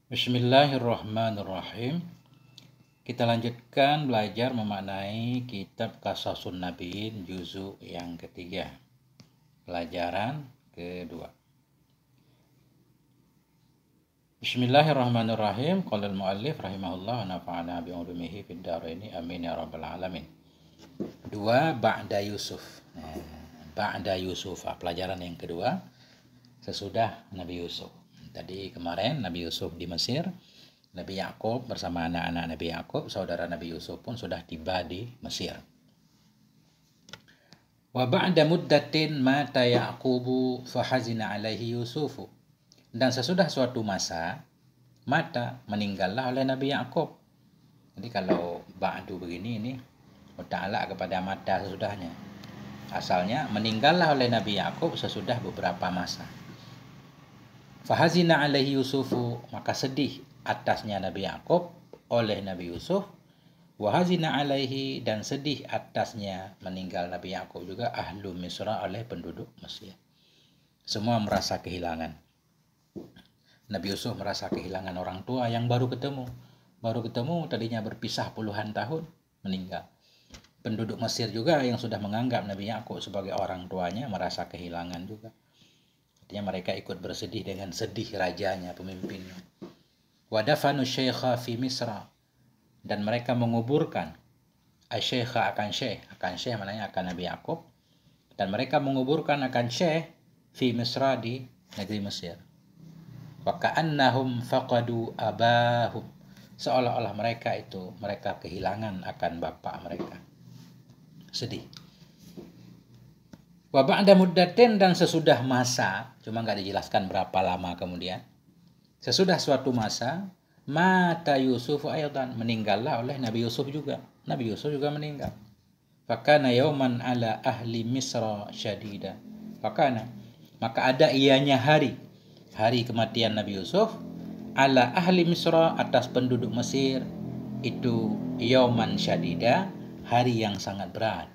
Bismillahirrahmanirrahim. Kita lanjutkan belajar memaknai kitab Qasasun Nabiin juzuk yang ketiga. Pelajaran kedua. Bismillahirrahmanirrahim. Qala al-muallif rahimahullah wa nafa'ana bi ulumihi fid dharaini amin ya rabbal alamin. Dua ba'da Yusuf. Ba'da Yusuf, pelajaran yang kedua sesudah Nabi Yusuf. Tadi kemarin Nabi Yusuf di Mesir, Nabi Yakub bersama anak-anak Nabi Yakub, saudara Nabi Yusuf pun sudah tiba di Mesir. Wa ba'da muddatin mata Yaqubu fahazina alaihi Yusufu. Dan sesudah suatu masa, meninggallah oleh Nabi Yakub. Jadi kalau ba'du begini ini muta'alaq kepada mata sesudahnya. Asalnya meninggallah oleh Nabi Yakub sesudah beberapa masa. Fahazina alaihi Yusufu, maka sedih atasnya Nabi Yakub oleh Nabi Yusuf. Wahazina alaihi, dan sedih atasnya meninggal Nabi Yakub juga ahlu Misra, oleh penduduk Mesir. Semua merasa kehilangan. Nabi Yusuf merasa kehilangan orang tua yang baru ketemu. Tadinya berpisah puluhan tahun, meninggal. Penduduk Mesir juga yang sudah menganggap Nabi Yakub sebagai orang tuanya merasa kehilangan juga. Artinya mereka ikut bersedih dengan sedih rajanya, pemimpinnya. Wadafanu syaikha fi Misra, dan mereka menguburkan asyaikha akan syekh maknanya akan Nabi Yakub, dan mereka menguburkan akan syekh fi Misra, di negeri Mesir. Wa ka'annahum faqadu abahum, seolah-olah mereka kehilangan akan bapak mereka. Sedih. Wa ba'da muddatin, dan sesudah masa, cuma nggak dijelaskan berapa lama kemudian. Sesudah suatu masa, mata Yusuf ayatan, meninggallah oleh Nabi Yusuf juga. Nabi Yusuf juga meninggal. Fakana yauman ala ahli Misra syadida. Fakana, maka ada ianya hari kematian Nabi Yusuf, ala ahli Misra, atas penduduk Mesir, itu yauman syadida, hari yang sangat berat.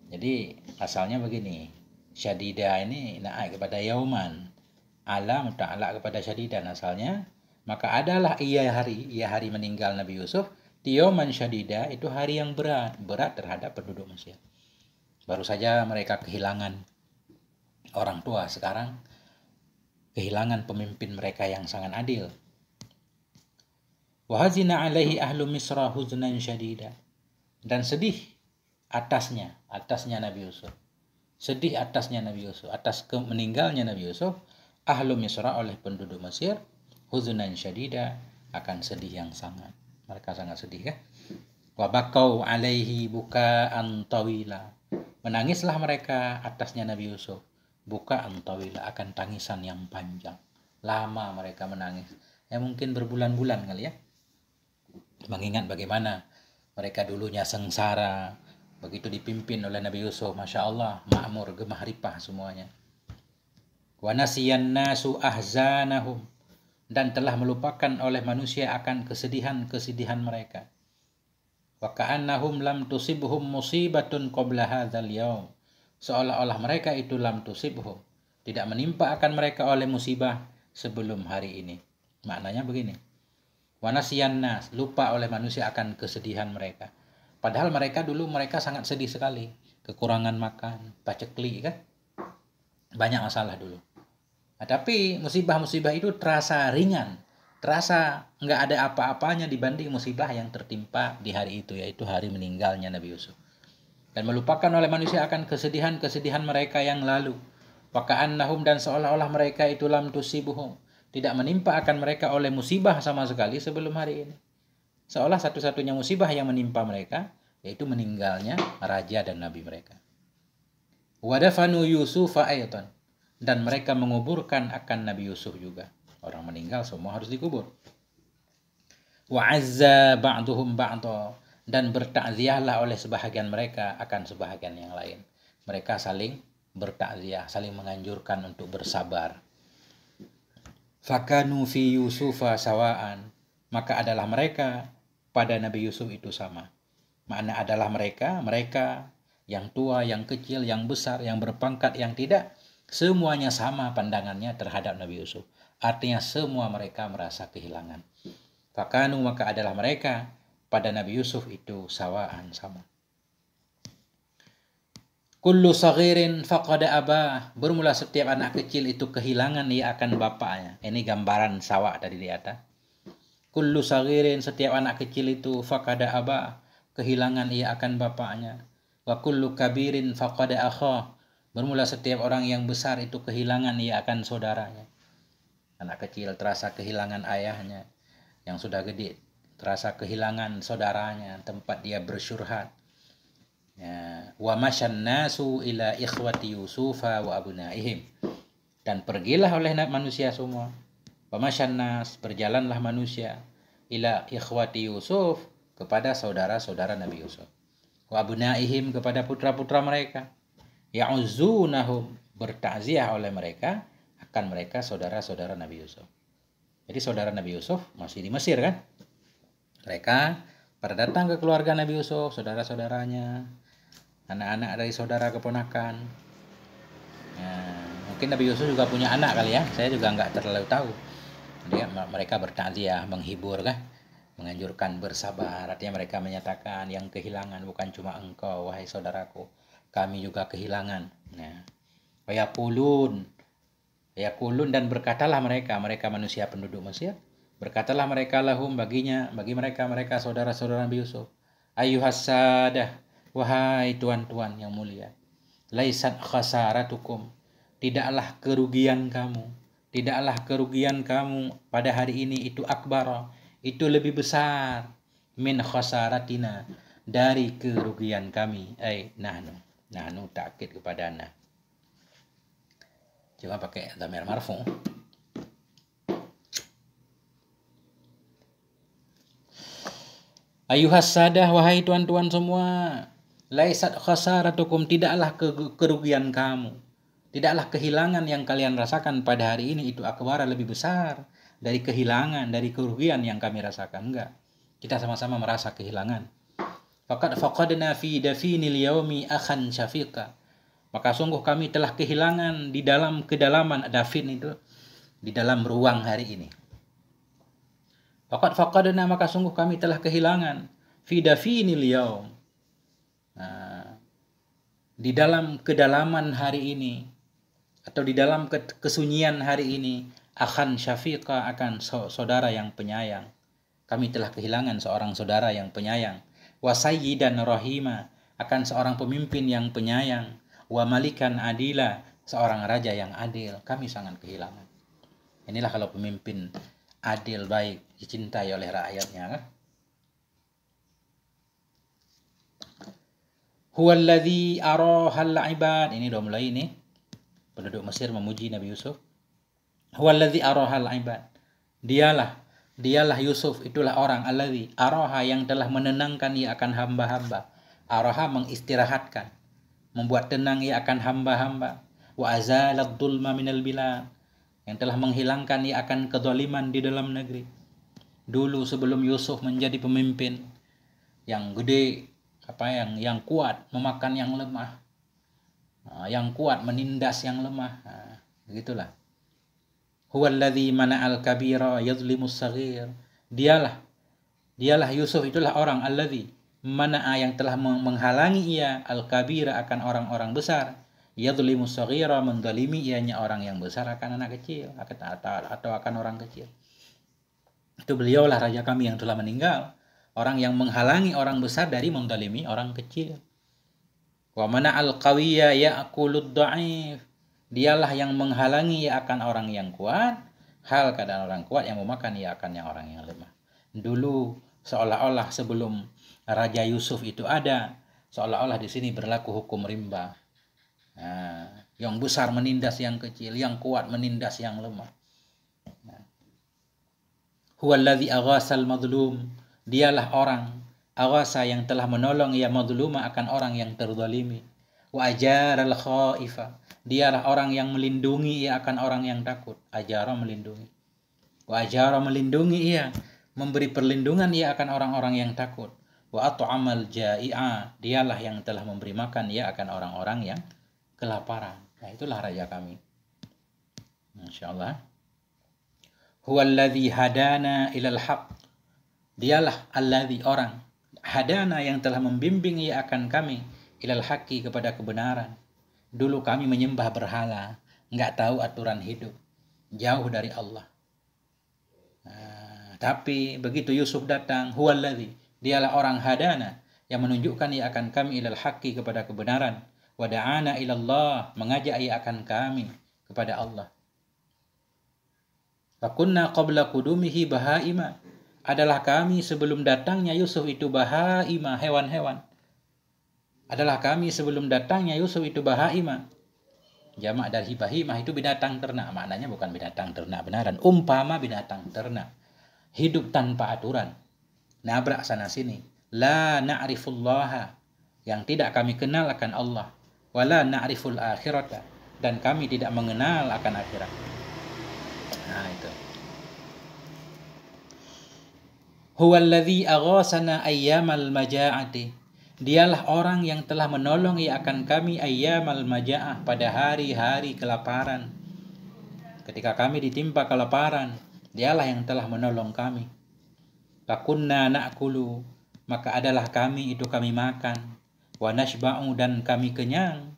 Jadi asalnya begini, syadida ini naik kepada yauman, ala muta'alaq kepada syadidan asalnya. Maka adalah ia hari meninggal Nabi Yusuf, di yauman syadida, itu hari yang berat terhadap penduduk Mesir. Baru saja mereka kehilangan orang tua, sekarang kehilangan pemimpin mereka yang sangat adil. Wahazina alaihi ahlu Misra huznan syadida, dan sedih atasnya Nabi Yusuf. Sedih atasnya Nabi Yusuf, atas meninggalnya Nabi Yusuf, ahlu Misra, oleh penduduk Mesir, huzunan syadida, akan sedih yang sangat. Mereka sangat sedih kan? Wa bakau alaihi bukaan tawila, menangislah mereka atasnya Nabi Yusuf, bukaan tawila, akan tangisan yang panjang. Lama mereka menangis, mungkin berbulan-bulan kali ya, mengingat bagaimana mereka dulunya sengsara. Begitu dipimpin oleh Nabi Yusuf, Masya Allah, makmur, gemah ripah semuanya. Wa nasiyan nasu ahzanahum, dan telah melupakan oleh manusia akan kesedihan mereka. Wa ka'annahum lam tusibhum musibatun qabla hadzal yaum, seolah-olah mereka itu lam tusibhum, tidak menimpa akan mereka oleh musibah sebelum hari ini. Maknanya begini, wa nasiyan nas, lupa oleh manusia akan kesedihan mereka. Padahal mereka sangat sedih sekali, kekurangan makan, pacekli kan, banyak masalah dulu. Nah, tapi musibah-musibah itu terasa ringan, terasa nggak ada apa-apanya dibanding musibah yang tertimpa di hari itu, yaitu hari meninggalnya Nabi Yusuf. Dan melupakan oleh manusia akan kesedihan mereka yang lalu. Waka'annahum, dan seolah-olah mereka itu lam tusibuhum, tidak menimpa akan mereka oleh musibah sama sekali sebelum hari ini. Seolah satu-satunya musibah yang menimpa mereka yaitu meninggalnya raja dan nabi mereka. Wadafanu Yusufa ayatan, dan mereka menguburkan akan Nabi Yusuf juga. Orang meninggal semua harus dikubur. Wa azza ba'duhum ba'da, dan bertakziahlah oleh sebahagian mereka akan sebahagian yang lain. Mereka saling bertakziah, saling menganjurkan untuk bersabar. Fakanu fi Yusufa sawaan, maka adalah mereka pada Nabi Yusuf itu sama. Makna adalah mereka yang tua, yang kecil, yang besar, yang berpangkat, yang tidak, semuanya sama pandangannya terhadap Nabi Yusuf. Artinya semua mereka merasa kehilangan. Fakanu, maka adalah mereka pada Nabi Yusuf itu sawaan, sama. Kullu saghirin faqada abah. Bermula setiap anak kecil itu kehilangan ia akan bapaknya. Ini gambaran sawa tadi di atas. Kullu saghirin, setiap anak kecil itu faqada abah, kehilangan ia akan bapaknya. Wa kullu kabirin faqada akhah. Bermula setiap orang yang besar itu kehilangan ia akan saudaranya. Anak kecil terasa kehilangan ayahnya. Yang sudah gede terasa kehilangan saudaranya, tempat dia bersyurhat. Ya, wa masyan nasu ila ikhwati Yusufa wa abunaihim. Dan pergilah oleh manusia semua. Wa masyan nas, berjalanlah manusia ila ikhwati Yusuf, kepada saudara-saudara Nabi Yusuf. Wa abunaihim, kepada putra-putra mereka. Ya'uzunahum, bertakziah oleh mereka akan mereka saudara-saudara Nabi Yusuf. Jadi saudara Nabi Yusuf masih di Mesir kan? Mereka pada datang ke keluarga Nabi Yusuf, saudara-saudaranya, anak-anak dari saudara keponakan. Ya, mungkin Nabi Yusuf juga punya anak kali ya, saya juga nggak terlalu tahu. Dia, mereka bertakziah, menghibur kan, menganjurkan bersabar. Artinya mereka menyatakan yang kehilangan bukan cuma engkau wahai saudaraku, kami juga kehilangan. Nah, yaqulun dan berkatalah mereka manusia penduduk Mesir, berkatalah mereka lahum bagi mereka saudara-saudara Nabi Yusuf, ayyuhas sadah, wahai tuan-tuan yang mulia, laisat khasaratukum, tidaklah kerugian kamu pada hari ini itu akbar, itu lebih besar, min khasaratina, dari kerugian kami. Nahnu takkid kepada nah. Coba pakai dhamir marfu. Ayuhas sadah, wahai tuan-tuan semua, laisat khasaratukum, tidaklah kerugian kamu, tidaklah kehilangan yang kalian rasakan pada hari ini itu akbar, lebih besar dari kehilangan, dari kerugian yang kami rasakan. Enggak, kita sama-sama merasa kehilangan. Faqadna fi dafinil yaumi akhan syafiqa, maka sungguh kami telah kehilangan di dalam kedalaman, dafin itu di dalam ruang hari ini. Faqadna, maka sungguh kami telah kehilangan, fi dafinil yaum, di dalam kedalaman hari ini, atau di dalam kesunyian hari ini, akhan syafiqa, akan saudara yang penyayang. Kami telah kehilangan seorang saudara yang penyayang. Wa sayyidan rahima, akan seorang pemimpin yang penyayang. Wa malikan adila, seorang raja yang adil. Kami sangat kehilangan. Inilah kalau pemimpin adil, baik, dicintai oleh rakyatnya. Huwallazi arahal ibad. Ini udah mulai ini. Penduduk Mesir memuji Nabi Yusuf. Huwallazi arahal ibad. Dialah Yusuf, itulah orang allazi araha, yang telah menenangkan ia akan hamba-hamba. Araha, mengistirahatkan, membuat tenang ia akan hamba-hamba. Wa azalad dhulma minal bilad, yang telah menghilangkan ia akan kezaliman di dalam negeri. Dulu sebelum Yusuf menjadi pemimpin yang gede, yang kuat memakan yang lemah, yang kuat menindas yang lemah, begitulah. Huwallazi mana'al kabira yadhlimus saghir. Dialah Yusuf, itulah orang allazi mana'a, yang telah menghalangi ia al-kabira, akan orang-orang besar, yadhlimus saghira, mendalimi ianya orang yang besar akan anak kecil, atau akan orang kecil. Itu beliaulah raja kami yang telah meninggal, orang yang menghalangi orang besar dari mendalimi orang kecil. Wa mana'al qawiyya ya'kulud dha'if. Dialah yang menghalangi ia akan orang yang kuat, hal keadaan orang kuat yang memakan ia akan yang orang yang lemah. Dulu seolah-olah sebelum Raja Yusuf itu ada, seolah-olah di sini berlaku hukum rimba. Yang besar menindas yang kecil, yang kuat menindas yang lemah. Huwallazi aghasal madlum. Dialah orang aghasa, yang telah menolong ia madluma, akan orang yang terzalimi. Wa ajaral khaifa. Dialah orang yang melindungi ia akan orang yang takut. Ajara, melindungi. Wa ajara, melindungi ia, memberi perlindungan ia akan orang-orang yang takut. Wa at'amal ja'i'a. Dialah yang telah memberi makan ia akan orang-orang yang kelaparan. Nah, itulah raja kami. Masya Allah. Huwallazi hadana ilal haq. Dialah alladzi orang. Hadana yang telah membimbing ia akan kami ilal haqqi kepada kebenaran. Dulu kami menyembah berhala, enggak tahu aturan hidup, jauh dari Allah. Tapi begitu Yusuf datang, huwallazi, dialah orang hadana yang menunjukkan ia akan kami ilal haqqi kepada kebenaran. Wa da'ana ilallah, mengajak ia akan kami kepada Allah. Fakunna qabla qudumihi bahaima, adalah kami sebelum datangnya Yusuf itu bahaima, hewan-hewan. Adalah kami sebelum datangnya Yusuf itu bahaima. Jamak dari bahimah itu binatang ternak, maknanya bukan binatang ternak benaran, umpama binatang ternak. Hidup tanpa aturan, nabrak sana sini. La na'rifullaha, yang tidak kami kenal akan Allah. Wala na'riful akhirata, dan kami tidak mengenal akan akhirat. Nah itu. Huwallazi aghasana ayyamal maja'ati, dialah orang yang telah menolong ia akan kami ayyamal maja'ah, pada hari-hari kelaparan. Ketika kami ditimpa kelaparan, dialah yang telah menolong kami. Fakunna na'kulu, maka adalah kami itu kami makan. Wa nashba'u, dan kami kenyang.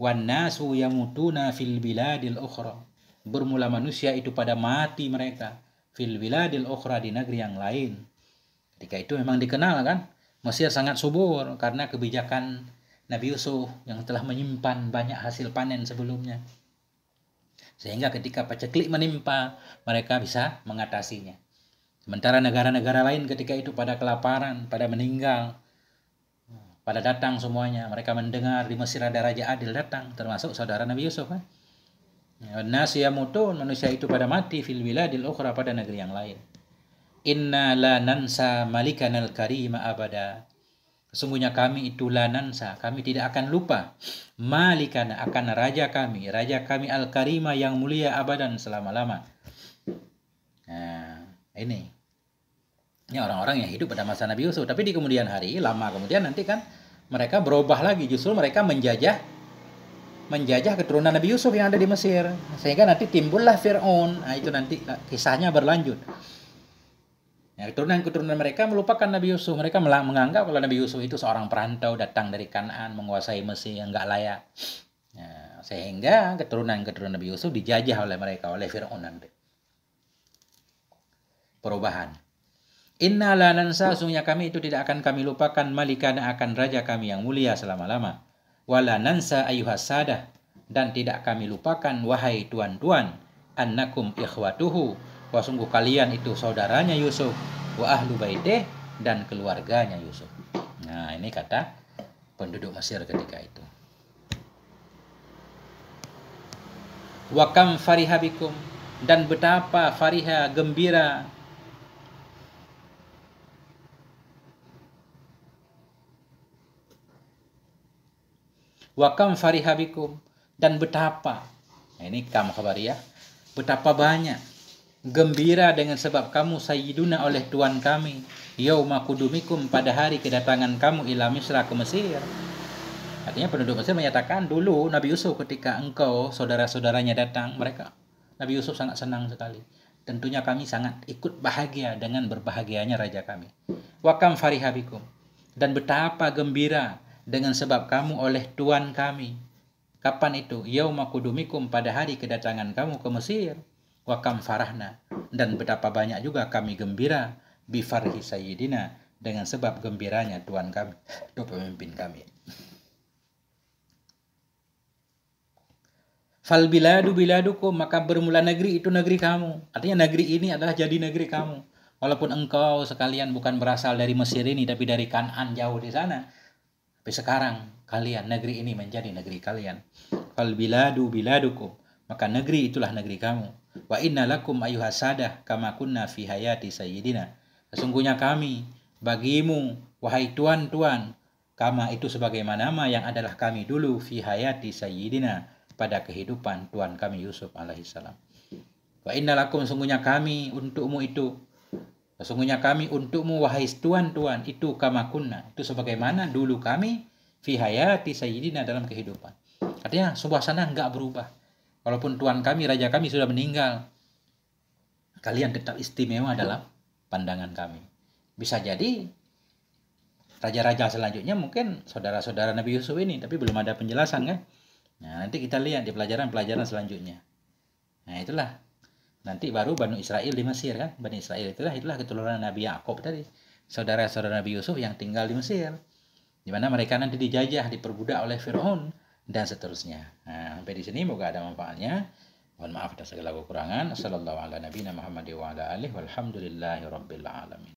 Wan nasu yamutuna fil biladil ukhra, bermula manusia itu pada mati mereka. Fil biladil ukhra, di negeri yang lain. Ketika itu memang dikenal kan, Mesir sangat subur karena kebijakan Nabi Yusuf yang telah menyimpan banyak hasil panen sebelumnya. Sehingga ketika paceklik menimpa, mereka bisa mengatasinya. Sementara negara-negara lain ketika itu pada kelaparan, pada meninggal, pada datang semuanya. Mereka mendengar di Mesir ada Raja Adil datang, termasuk saudara Nabi Yusuf kan. Nas yamutun, manusia itu pada mati fil biladil ukhra, pada negeri yang lain. Inna la nansa malikanal karima abada. Sesungguhnya kami itu la nansa, kami tidak akan lupa malikana, akan raja kami al-karima yang mulia abadan, selama-lama. Nah, ini orang-orang yang hidup pada masa Nabi Yusuf. Tapi di kemudian hari, lama kemudian nanti kan mereka berubah lagi. Justru mereka menjajah keturunan Nabi Yusuf yang ada di Mesir. Sehingga nanti timbullah Fir'aun. Nah, itu nanti kisahnya berlanjut. Ya, keturunan mereka melupakan Nabi Yusuf. Mereka menganggap kalau Nabi Yusuf itu seorang perantau datang dari Kanaan, menguasai Mesir yang enggak layak. Ya, sehingga keturunan Nabi Yusuf dijajah oleh mereka, oleh Fir'aun nanti. Perubahan. Inna la nansa, sungguhnya kami itu tidak akan kami lupakan malikana, akan raja kami yang mulia selama-lama. Wala nansa ayyuhas sadah, dan tidak kami lupakan wahai tuan-tuan, annakum ikhwatuhu, wa sungguh kalian itu saudaranya Yusuf, wa ahlu baitih, dan keluarganya Yusuf. Nah, ini kata penduduk Mesir ketika itu. Wa kam fariha bikum, dan betapa fariha, gembira. Wa kam fariha bikum, dan betapa. Nah, ini kam khabariyah, betapa banyak gembira dengan sebab kamu sayyiduna, oleh Tuhan kami, yauma kudumikum, pada hari kedatangan kamu ila Misra, ke Mesir. Artinya penduduk Mesir menyatakan dulu Nabi Yusuf ketika engkau saudara-saudaranya datang, Nabi Yusuf sangat senang sekali. Tentunya kami sangat ikut bahagia dengan berbahagianya raja kami. Wa kam fariha bikum, dan betapa gembira dengan sebab kamu oleh Tuhan kami. Kapan itu? Yauma kudumikum, pada hari kedatangan kamu ke Mesir. Wa kam farahna, dan betapa banyak juga kami gembira bi farhi sayyidina, dengan sebab gembiranya Tuhan kami, itu pemimpin kami. Fal biladu biladukum, maka bermula negeri itu negeri kamu. Artinya negeri ini adalah jadi negeri kamu. Walaupun engkau sekalian bukan berasal dari Mesir ini, tapi dari Kanaan jauh di sana. Tapi sekarang kalian, negeri ini menjadi negeri kalian. Fal biladu biladukum, maka negeri itulah negeri kamu. Wa inna lakum ayyuhas sadah kama kunna fi hayati sayyidina. Sesungguhnya kami bagimu wahai tuan-tuan, kama itu sebagaimana nama yang adalah kami dulu, fi hayati sayyidina, pada kehidupan tuan kami Yusuf alaihissalam. Wa inna lakum, sesungguhnya kami untukmu itu, sesungguhnya kami untukmu wahai tuan-tuan itu, kama kunna, itu sebagaimana dulu kami, fi hayati sayyidina, dalam kehidupan. Artinya suasana enggak berubah. Walaupun tuan kami, raja kami sudah meninggal, kalian tetap istimewa dalam pandangan kami. Bisa jadi raja-raja selanjutnya mungkin saudara-saudara Nabi Yusuf ini, tapi belum ada penjelasan kan. Nah, nanti kita lihat di pelajaran-pelajaran selanjutnya. Nah, itulah. Nanti baru Bani Israel di Mesir kan. Bani Israel itulah keturunan Nabi Yakub tadi. Saudara-saudara Nabi Yusuf yang tinggal di Mesir. Di mana mereka nanti dijajah, diperbudak oleh Firaun dan seterusnya. Nah, sampai di sini moga ada manfaatnya. Mohon maaf atas segala kekurangan. Sallallahu ala nabiyina Muhammad wa ala alihi walhamdulillahi rabbil alamin.